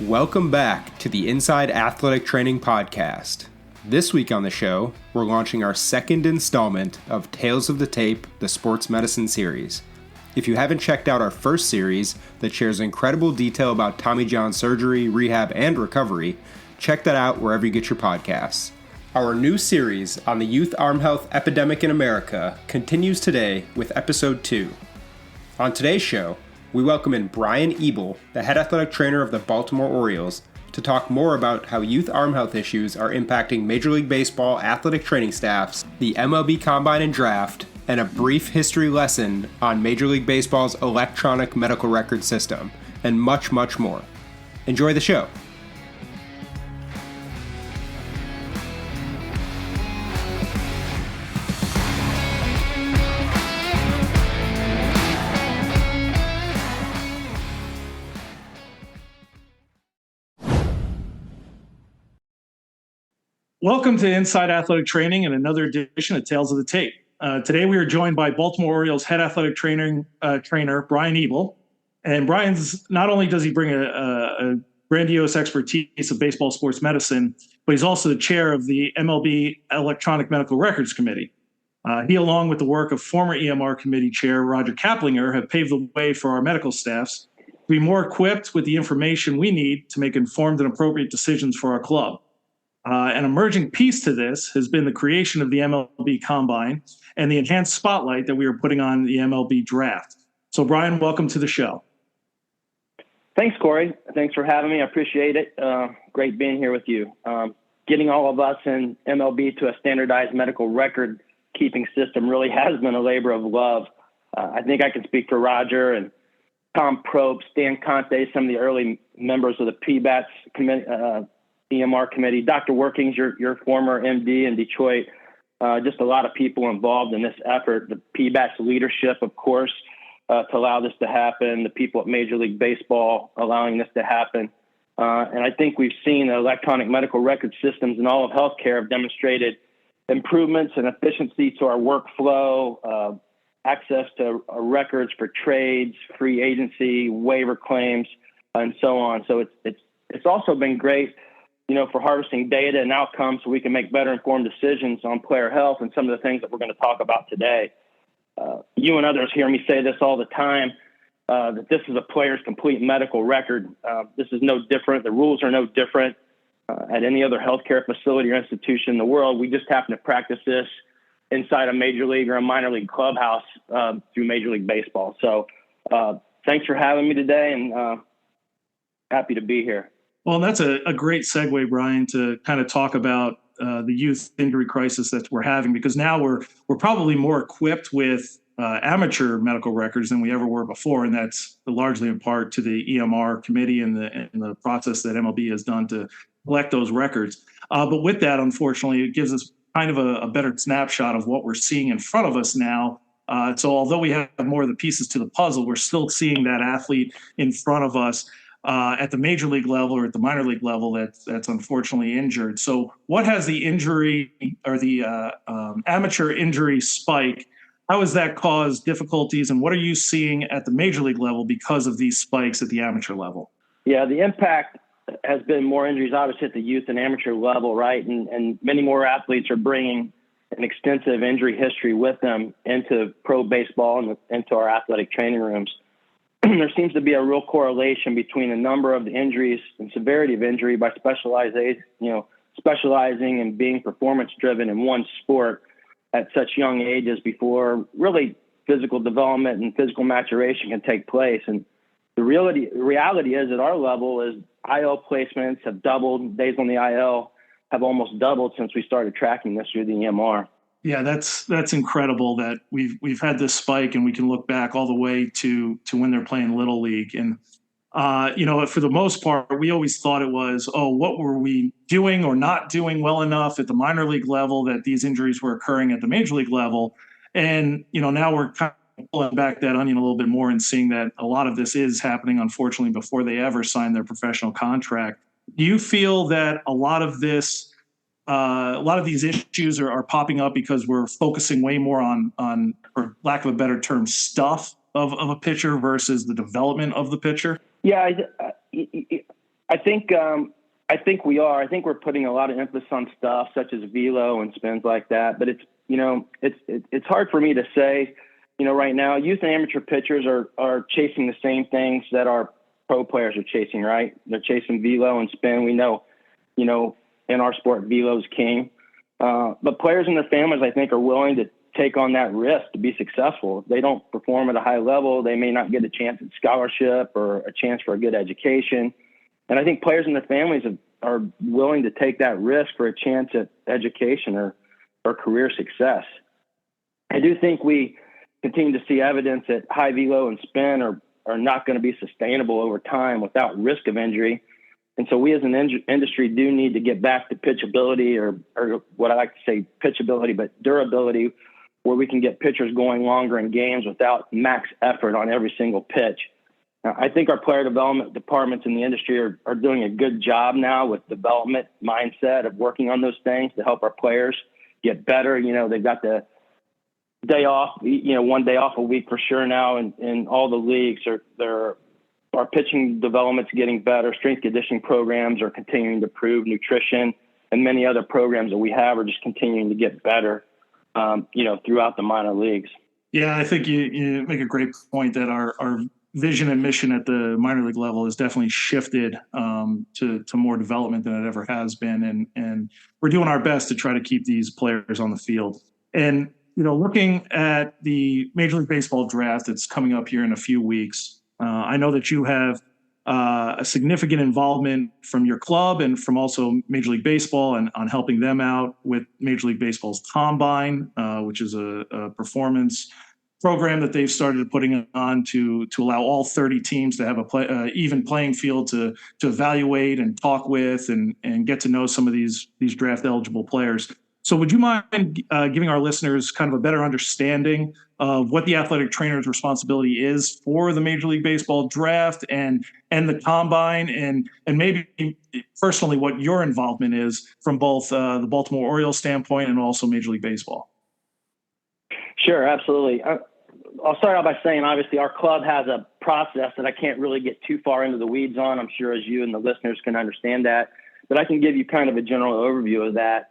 Welcome back to the Inside Athletic Training Podcast. This week on the show, we're launching our second installment of Tales of the Tape, the Sports Medicine series. If you haven't checked out our first series that shares incredible detail about Tommy John surgery, rehab, and recovery, check that out wherever you get your podcasts. Our new series on the Youth Arm Health Epidemic in America continues today with Episode 2. On today's show, we welcome in Brian Ebel, the head athletic trainer of the Baltimore Orioles, to talk more about how youth arm health issues are impacting Major League Baseball athletic training staffs, the MLB Combine and Draft, and a brief history lesson on Major League Baseball's electronic medical record system, and much, much more. Enjoy the show. Welcome to Inside Athletic Training and another edition of Tales of the Tape. Today we are joined by Baltimore Orioles head athletic trainer Brian Ebel. And Brian's, not only does he bring a grandiose expertise of baseball sports medicine, but he's also the chair of the MLB Electronic Medical Records Committee. He, along with the work of former EMR committee chair Roger Kaplinger, have paved the way for our medical staffs to be more equipped with the information we need to make informed and appropriate decisions for our club. An emerging piece to this has been the creation of the MLB Combine and the enhanced spotlight that we are putting on the MLB Draft. So, Brian, welcome to the show. Thanks, Corey. Thanks for having me. I appreciate it. Great being here with you. Getting all of us in MLB to a standardized medical record-keeping system really has been a labor of love. I think I can speak for Roger and Tom Probst, Stan Conte, some of the early members of the PBATS committee, EMR committee, Dr. Workings, your former MD in Detroit, just a lot of people involved in this effort. The PBATS leadership, of course, to allow this to happen, the people at Major League Baseball allowing this to happen. And I think we've seen that electronic medical record systems in all of healthcare have demonstrated improvements and efficiency to our workflow, access to records for trades, free agency, waiver claims, and so on. So it's also been great, for harvesting data and outcomes so we can make better informed decisions on player health and some of the things that we're going to talk about today. You and others hear me say this all the time, that this is a player's complete medical record. This is no different. The rules are no different at any other healthcare facility or institution in the world. We just happen to practice this inside a major league or a minor league clubhouse through Major League Baseball. So thanks for having me today, and happy to be here. Well, that's a great segue, Brian, to kind of talk about the youth injury crisis that we're having, because now we're probably more equipped with amateur medical records than we ever were before, and that's largely in part to the EMR committee and the process that MLB has done to collect those records. But with that, unfortunately, it gives us kind of a better snapshot of what we're seeing in front of us now. So although we have more of the pieces to the puzzle, we're still seeing that athlete in front of us at the major league level or at the minor league level that's unfortunately injured. So what has the injury or the amateur injury spike, how has that caused difficulties, and what are you seeing at the major league level because of these spikes at the amateur level? Yeah, the impact has been more injuries obviously at the youth and amateur level, right? And many more athletes are bringing an extensive injury history with them into pro baseball and into our athletic training rooms. There seems to be a real correlation between the number of the injuries and severity of injury by specializing and being performance-driven in one sport at such young ages before really physical development and physical maturation can take place. And the reality is at our level is IL placements have doubled. Days on the IL have almost doubled since we started tracking this through the EMR. Yeah, that's incredible that we've had this spike, and we can look back all the way to when they're playing Little League. And, for the most part, we always thought it was, what were we doing or not doing well enough at the minor league level that these injuries were occurring at the major league level. And, now we're kind of pulling back that onion a little bit more and seeing that a lot of this is happening, unfortunately, before they ever sign their professional contract. Do you feel that a lot of these issues are popping up because we're focusing way more on, for lack of a better term, stuff of a pitcher versus the development of the pitcher? Yeah, I think we are. I think we're putting a lot of emphasis on stuff such as velo and spins like that. But it's hard for me to say. Right now, youth and amateur pitchers are chasing the same things that our pro players are chasing. Right? They're chasing velo and spin. We know, in our sport, velo is king. But players and their families, I think, are willing to take on that risk to be successful. If they don't perform at a high level, they may not get a chance at scholarship or a chance for a good education. And I think players and their families are willing to take that risk for a chance at education or career success. I do think we continue to see evidence that high velo and spin are not going to be sustainable over time without risk of injury. And so we as an industry do need to get back to pitchability or what I like to say pitchability, but durability, where we can get pitchers going longer in games without max effort on every single pitch. Now, I think our player development departments in the industry are doing a good job now with development mindset of working on those things to help our players get better. They've got the day off, 1 day off a week for sure now in all the leagues. Our pitching development's getting better. Strength conditioning programs are continuing to improve. Nutrition and many other programs that we have are just continuing to get better, throughout the minor leagues. Yeah, I think you make a great point that our vision and mission at the minor league level has definitely shifted to more development than it ever has been. And we're doing our best to try to keep these players on the field. And, looking at the Major League Baseball draft that's coming up here in a few weeks, I know that you have a significant involvement from your club and from also Major League Baseball and on helping them out with Major League Baseball's Combine, which is a performance program that they've started putting on to allow all 30 teams to have even playing field to evaluate and talk with and get to know some of these draft eligible players. So would you mind giving our listeners kind of a better understanding of what the athletic trainer's responsibility is for the Major League Baseball draft and the Combine and maybe personally what your involvement is from both the Baltimore Orioles standpoint and also Major League Baseball? Sure, absolutely. I'll start out by saying, obviously, our club has a process that I can't really get too far into the weeds on. I'm sure as you and the listeners can understand that, but I can give you kind of a general overview of that.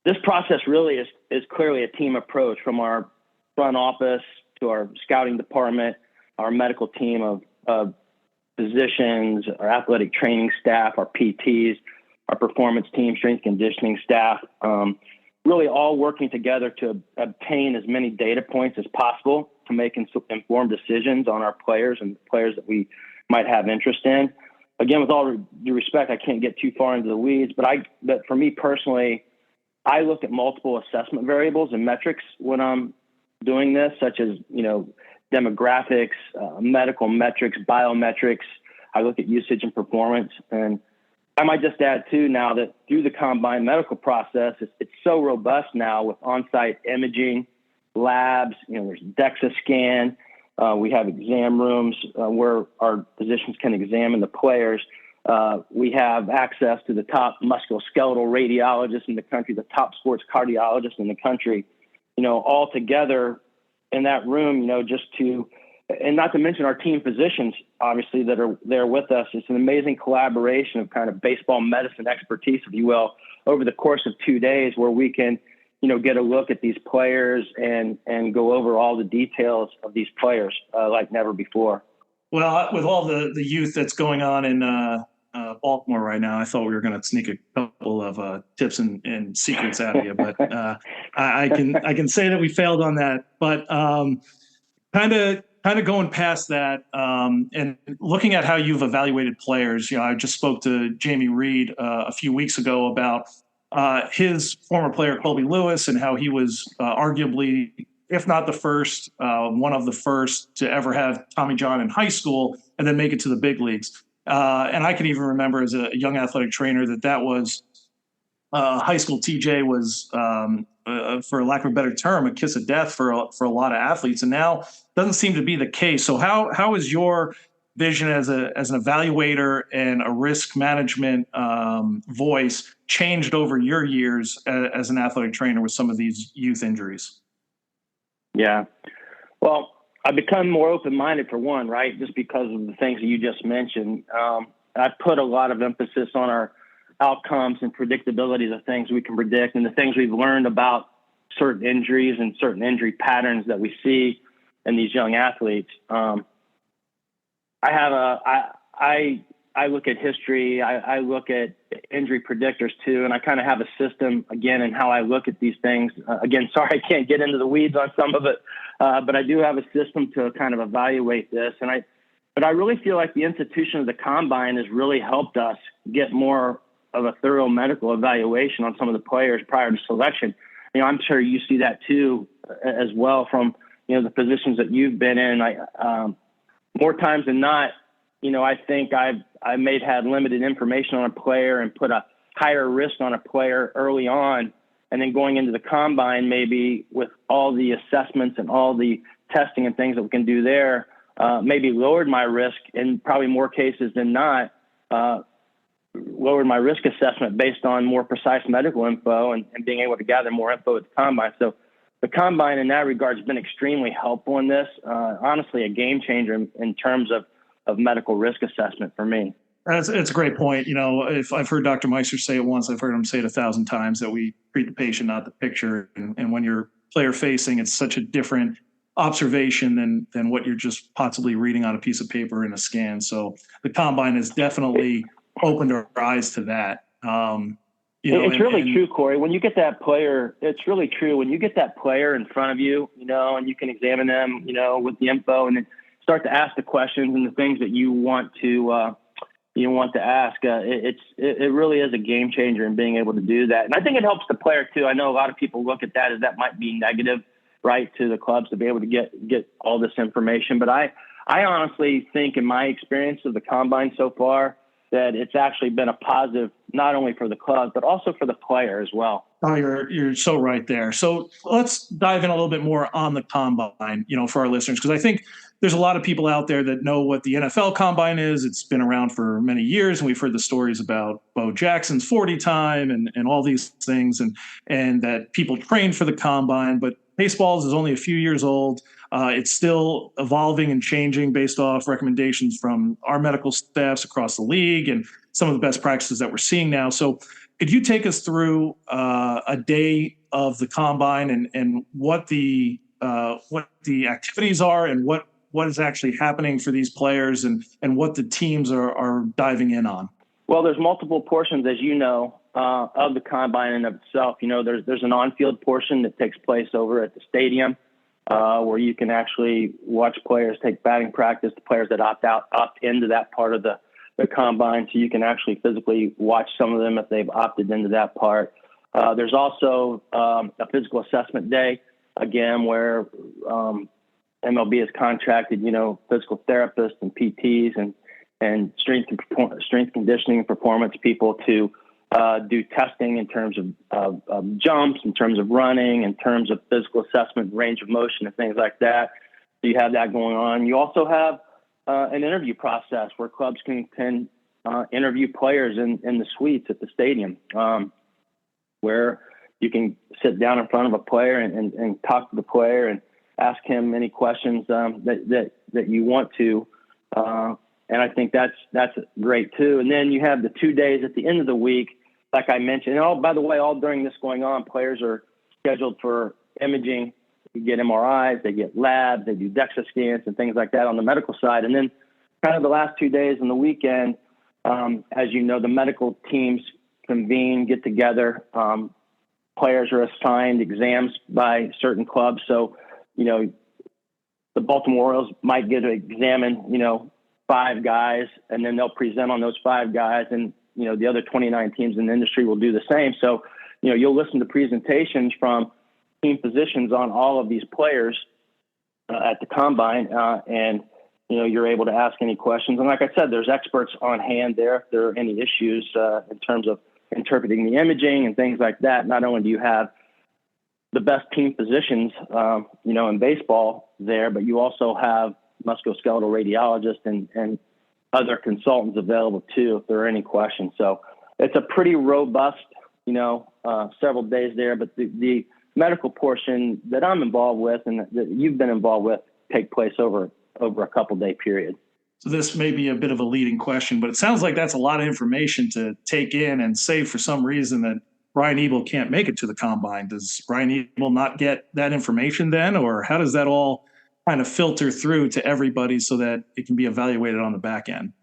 This process really is clearly a team approach from our front office to our scouting department, our medical team of physicians, our athletic training staff, our PTs, our performance team, strength conditioning staff, really all working together to obtain as many data points as possible to make informed decisions on our players and players that we might have interest in. Again, with all due respect, I can't get too far into the weeds, but for me personally, I look at multiple assessment variables and metrics when I'm doing this, such as, demographics, medical metrics, biometrics. I look at usage and performance. And I might just add too now that through the Combine medical process, it's so robust now with on-site imaging, labs, there's DEXA scan. We have exam rooms where our physicians can examine the players. We have access to the top musculoskeletal radiologists in the country, the top sports cardiologists in the country, all together in that room, and not to mention our team physicians, obviously, that are there with us. It's an amazing collaboration of kind of baseball medicine expertise, if you will, over the course of 2 days where we can, get a look at these players and go over all the details of these players like never before. Well, with all the youth that's going on in Baltimore right now, I thought we were going to sneak a couple of tips and secrets out of you, but I can say that we failed on that. But kind of going past that and looking at how you've evaluated players, I just spoke to Jamie Reed a few weeks ago about his former player Colby Lewis and how he was arguably, if not the first, one of the first to ever have Tommy John in high school and then make it to the big leagues. And I can even remember as a young athletic trainer that was high school TJ was, for lack of a better term, a kiss of death for a lot of athletes. And now doesn't seem to be the case. So how is your vision as an evaluator and a risk management voice changed over your years as an athletic trainer with some of these youth injuries? Yeah. Well, I've become more open-minded for one, right? Just because of the things that you just mentioned. I put a lot of emphasis on our outcomes and predictability, the things we can predict and the things we've learned about certain injuries and certain injury patterns that we see in these young athletes. I look at history. I look at injury predictors too, and I kind of have a system again in how I look at these things. Again, sorry, I can't get into the weeds on some of it, but I do have a system to kind of evaluate this. But I really feel like the institution of the combine has really helped us get more of a thorough medical evaluation on some of the players prior to selection. I'm sure you see that too, as well from the positions that you've been in. More times than not, I think I may have had limited information on a player and put a higher risk on a player early on, and then going into the combine, maybe with all the assessments and all the testing and things that we can do there, maybe lowered my risk in probably more cases than not, lowered my risk assessment based on more precise medical info and being able to gather more info at the combine. So the combine in that regard has been extremely helpful in this, honestly, a game changer in terms of medical risk assessment for me. It's a great point. If I've heard Dr. Meister say it once, I've heard him say it 1,000 times, that we treat the patient, not the picture. And when you're player facing, it's such a different observation than what you're just possibly reading on a piece of paper in a scan. So the combine has definitely opened our eyes to that. It's really true, Corey. When you get that player, it's really true. When you get that player in front of you, and you can examine them, with the info, and then start to ask the questions and the things that you want to ask. It really is a game changer in being able to do that. And I think it helps the player too. I know a lot of people look at that as that might be negative, right, to the clubs to be able to get all this information. But I honestly think, in my experience of the combine so far, that it's actually been a positive, not only for the club, but also for the player as well. Oh, you're so right there. So let's dive in a little bit more on the combine, for our listeners, because I think there's a lot of people out there that know what the NFL combine is. It's been around for many years, and we've heard the stories about Bo Jackson's 40 time and all these things, and that people train for the combine. But baseball is only a few years old. It's still evolving and changing based off recommendations from our medical staffs across the league and some of the best practices that we're seeing now. So could you take us through a day of the combine and what the activities are and what is actually happening for these players and what the teams are diving in on? Well, there's multiple portions, as you know, of the combine in of itself. There's an on-field portion that takes place over at the stadium, where you can actually watch players take batting practice, the players that opt into that part of the combine, so you can actually physically watch some of them if they've opted into that part. There's also a physical assessment day, again, where MLB has contracted, physical therapists and PTs and strength conditioning and performance people to do testing in terms of jumps, in terms of running, in terms of physical assessment, range of motion, and things like that. So you have that going on. You also have an interview process where clubs can interview players in the suites at the stadium, where you can sit down in front of a player and talk to the player and ask him any questions that you want to. And I think that's great too. And then you have the 2 days at the end of the week, like I mentioned. And by the way, all during this going on, players are scheduled for imaging. You get MRIs, they get labs, they do DEXA scans and things like that on the medical side. And then kind of the last 2 days on the weekend, as you know, the medical teams convene, get together. Players are assigned exams by certain clubs. So, the Baltimore Orioles might get to examine, 5 guys, and then they'll present on those 5 guys. And, the other 29 teams in the industry will do the same. So, you'll listen to presentations from team physicians on all of these players at the combine. And, you're able to ask any questions. And like I said, there's experts on hand there if there are any issues in terms of interpreting the imaging and things like that. Not only do you have the best team physicians, in baseball there, but you also have musculoskeletal radiologists and other consultants available too, if there are any questions. So it's a pretty robust, several days there, but the medical portion that I'm involved with and that you've been involved with take place over a couple day period. So this may be a bit of a leading question, but it sounds like that's a lot of information to take in, and say for some reason that Brian Ebel can't make it to the combine. Does Brian Ebel not get that information then, or how does that all kind of filter through to everybody so that it can be evaluated on the back end?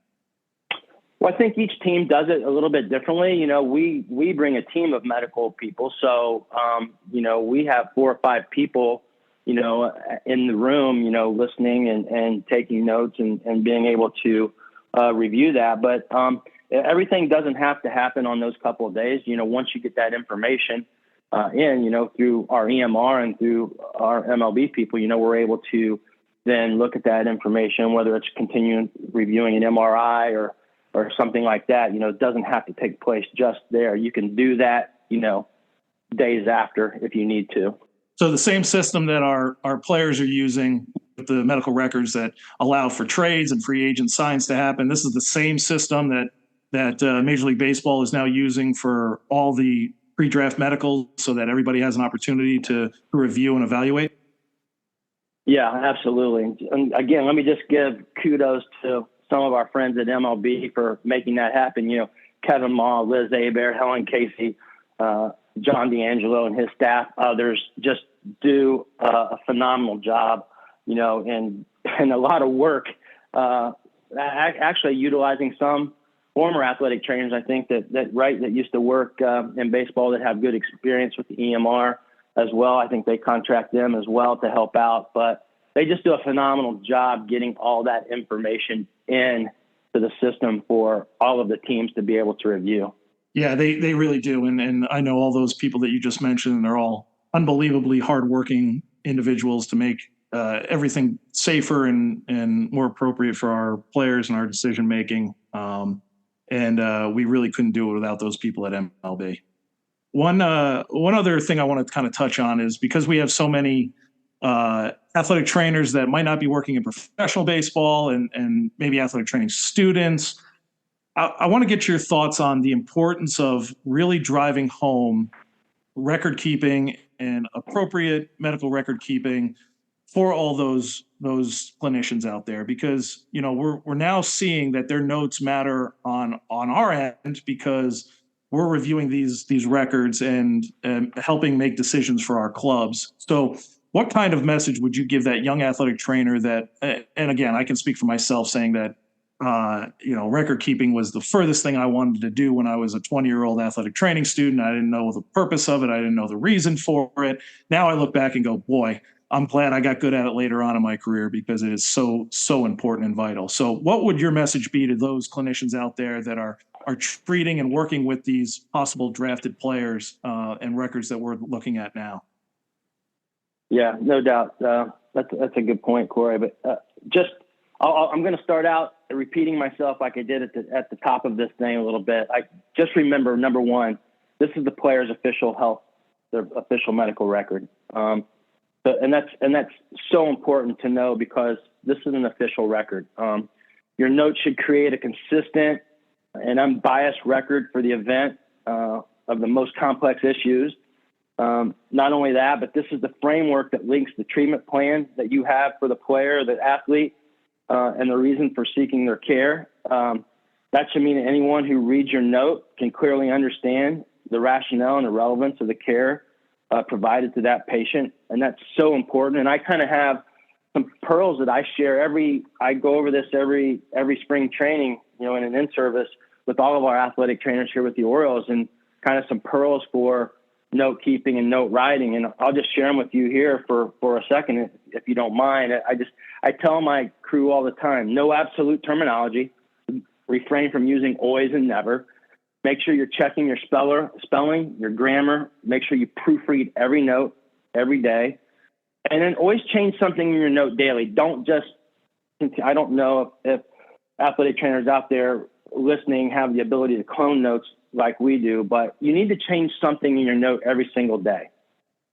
Well, I think each team does it a little bit differently. We bring a team of medical people. So, we have 4 or 5 people, in the room, listening and taking notes and being able to review that. But everything doesn't have to happen on those couple of days. Once you get that information through our EMR and through our MLB people, we're able to then look at that information, whether it's continuing reviewing an MRI or something like that. It doesn't have to take place just there. You can do that, days after if you need to. So the same system that our players are using with the medical records that allow for trades and free agent signs to happen, this is the same system that Major League Baseball is now using for all the pre-draft medicals, so that everybody has an opportunity to review and evaluate? Yeah, absolutely. And again, let me just give kudos to some of our friends at MLB for making that happen. Kevin Ma, Liz Aber, Helen Casey, John D'Angelo and his staff, others just do a phenomenal job, and a lot of work, actually utilizing some former athletic trainers, I think that used to work in baseball, that have good experience with the EMR as well. I think they contract them as well to help out, but they just do a phenomenal job getting all that information in to the system for all of the teams to be able to review. Yeah, they really do. And I know all those people that you just mentioned, and they're all unbelievably hardworking individuals to make everything safer and more appropriate for our players and our decision making. And we really couldn't do it without those people at MLB. One other thing I want to kind of touch on is, because we have so many athletic trainers that might not be working in professional baseball and maybe athletic training students, I want to get your thoughts on the importance of really driving home record keeping and appropriate medical record keeping for all those clinicians out there, because we're now seeing that their notes matter on our end, because we're reviewing these records and helping make decisions for our clubs. So what kind of message would you give that young athletic trainer that, and again, I can speak for myself saying that record keeping was the furthest thing I wanted to do when I was a 20-year-old athletic training student. I didn't know the purpose of it. I didn't know the reason for it. Now I look back and go, boy, I'm glad I got good at it later on in my career, because it is so important and vital. So what would your message be to those clinicians out there that are treating and working with these possible drafted players and records that we're looking at now? Yeah, no doubt. That's a good point, Corey. But I'm going to start out repeating myself like I did at the top of this thing a little bit. I just remember, number one, this is the player's official health, their official medical record. And that's so important to know, because this is an official record. Your notes should create a consistent and unbiased record for the event of the most complex issues. Not only that, but this is the framework that links the treatment plan that you have for the player, the athlete, and the reason for seeking their care. That should mean that anyone who reads your note can clearly understand the rationale and the relevance of the care provided to that patient. And that's so important. And I kind of have some pearls that I share I go over this every spring training, in an in-service with all of our athletic trainers here with the Orioles, and kind of some pearls for note keeping and note writing. And I'll just share them with you here for a second, if you don't mind. I tell my crew all the time, no absolute terminology, refrain from using always and never. Make sure you're checking your spelling, your grammar. Make sure you proofread every note every day. And then always change something in your note daily. I don't know if athletic trainers out there listening have the ability to clone notes like we do, but you need to change something in your note every single day.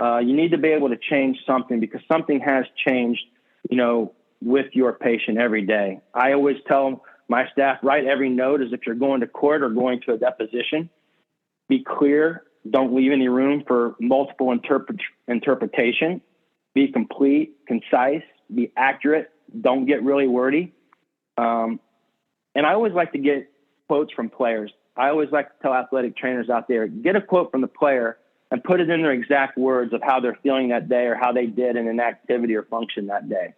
You need to be able to change something, because something has changed, with your patient every day. I always tell my staff, write every note as if you're going to court or going to a deposition. Be clear. Don't leave any room for multiple interpretation. Be complete, concise, be accurate. Don't get really wordy. And I always like to get quotes from players. I always like to tell athletic trainers out there, get a quote from the player and put it in their exact words of how they're feeling that day or how they did in an activity or function that day.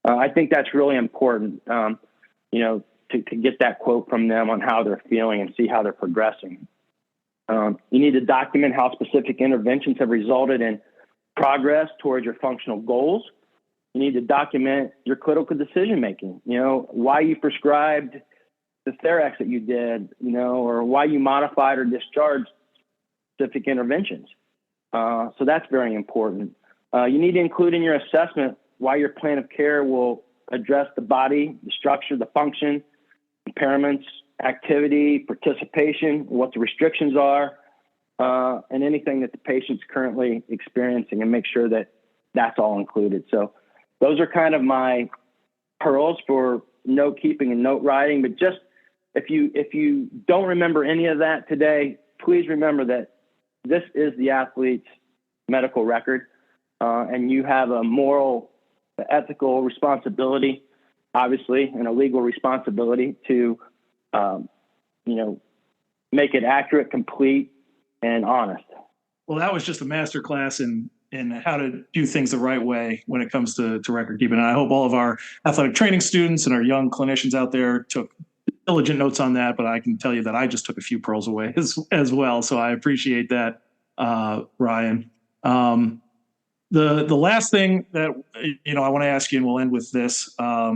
I think that's really important, to get that quote from them on how they're feeling and see how they're progressing. You need to document how specific interventions have resulted in progress towards your functional goals. You need to document your critical decision-making, why you prescribed the Therax that you did, or why you modified or discharged specific interventions. So that's very important. You need to include in your assessment why your plan of care will address the body, the structure, the function, impairments, activity, participation, what the restrictions are, and anything that the patient's currently experiencing, and make sure that that's all included. So those are kind of my pearls for note keeping and note writing. But just if you don't remember any of that today, please remember that this is the athlete's medical record, and you have a moral, ethical responsibility, obviously, and a legal responsibility to, make it accurate, complete, and honest. Well, that was just a masterclass in how to do things the right way when it comes to record keeping. And I hope all of our athletic training students and our young clinicians out there took diligent notes on that. But I can tell you that I just took a few pearls away as well. So I appreciate that, Ryan. The last thing that I want to ask you, and we'll end with this. I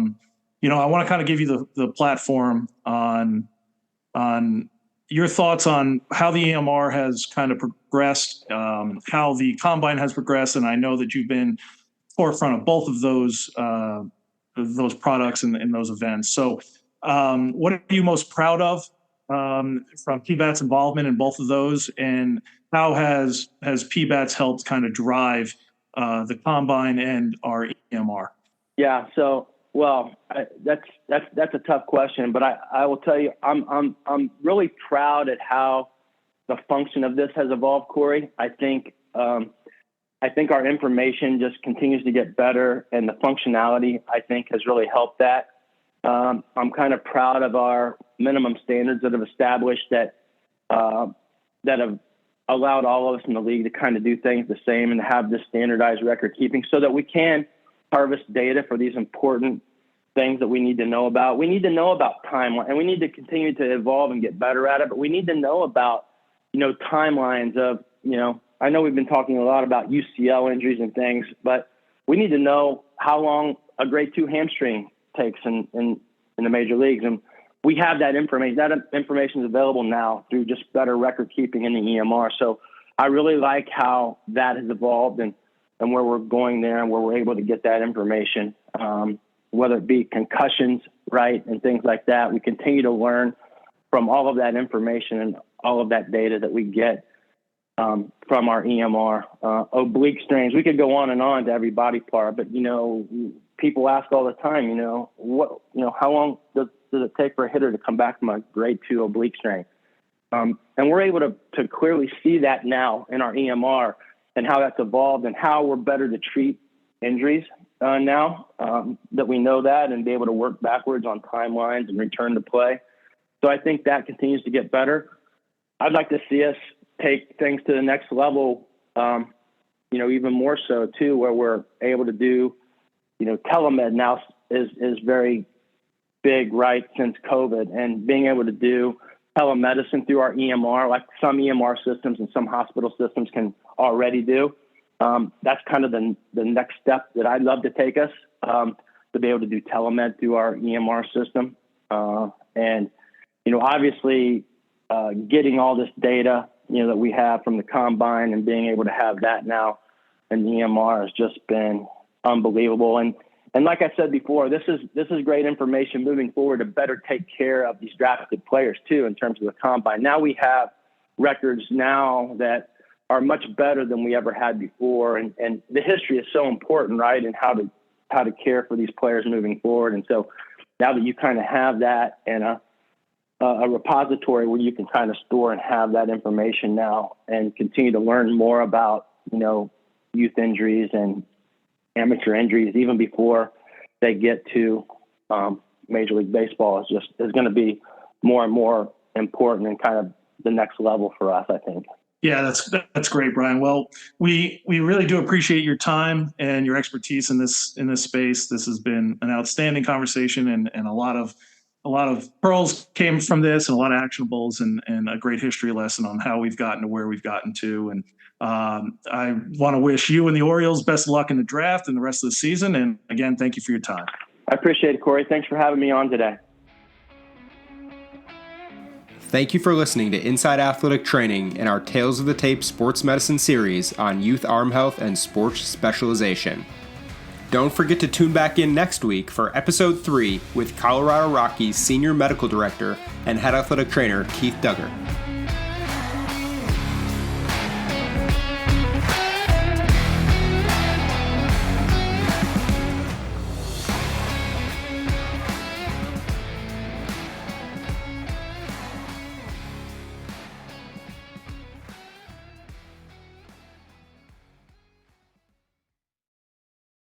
want to kind of give you the platform on your thoughts on how the EMR has kind of progressed, how the combine has progressed, and I know that you've been forefront of both of those products and those events. So, what are you most proud of from PBAT's involvement in both of those, and how has PBAT's helped kind of drive the combine and our EMR? Yeah. So, that's a tough question, but I will tell you, I'm really proud at how the function of this has evolved, Corey. I think our information just continues to get better, and the functionality, I think, has really helped that. I'm kind of proud of our minimum standards that have established that have allowed all of us in the league to kind of do things the same and to have this standardized record keeping so that we can harvest data for these important things that we need to know about. We need to know about timeline, and we need to continue to evolve and get better at it, but we need to know about, timelines of, I know we've been talking a lot about UCL injuries and things, but we need to know how long a grade 2 hamstring takes in the major leagues. And we have that information. That information is available now through just better record keeping in the EMR. So I really like how that has evolved and where we're going there and where we're able to get that information, whether it be concussions, right, and things like that. We continue to learn from all of that information and all of that data that we get from our EMR. Oblique strains, we could go on and on to every body part, but, people ask all the time, how long does it take for a hitter to come back from a grade 2 oblique strain? And we're able to clearly see that now in our EMR and how that's evolved and how we're better to treat injuries now that we know that, and be able to work backwards on timelines and return to play. So I think that continues to get better. I'd like to see us take things to the next level, even more so too, where we're able to do, telemed now is very big, right, since COVID, and being able to do telemedicine through our EMR, like some EMR systems and some hospital systems can already do. That's kind of the next step that I'd love to take us, to be able to do telemed through our EMR system. And, obviously getting all this data, that we have from the combine and being able to have that now in the EMR has just been unbelievable. And like I said before, this is great information moving forward to better take care of these drafted players too, in terms of the combine. Now we have records now that are much better than we ever had before. And the history is so important, right? And how to care for these players moving forward. And so now that you kind of have that and a repository where you can kind of store and have that information now and continue to learn more about, youth injuries and amateur injuries, even before they get to, Major League Baseball is going to be more and more important and kind of the next level for us, I think. Yeah, that's great, Brian. Well, we really do appreciate your time and your expertise in this space. This has been an outstanding conversation, and a lot of pearls came from this, and a lot of actionables, and a great history lesson on how we've gotten to where we've gotten to. And I want to wish you and the Orioles best of luck in the draft and the rest of the season. And again, thank you for your time. I appreciate it, Corey. Thanks for having me on today. Thank you for listening to Inside Athletic Training in our Tales of the Tape Sports Medicine series on Youth Arm Health and Sports Specialization. Don't forget to tune back in next week for Episode 3 with Colorado Rockies Senior Medical Director and Head Athletic Trainer Keith Duggar.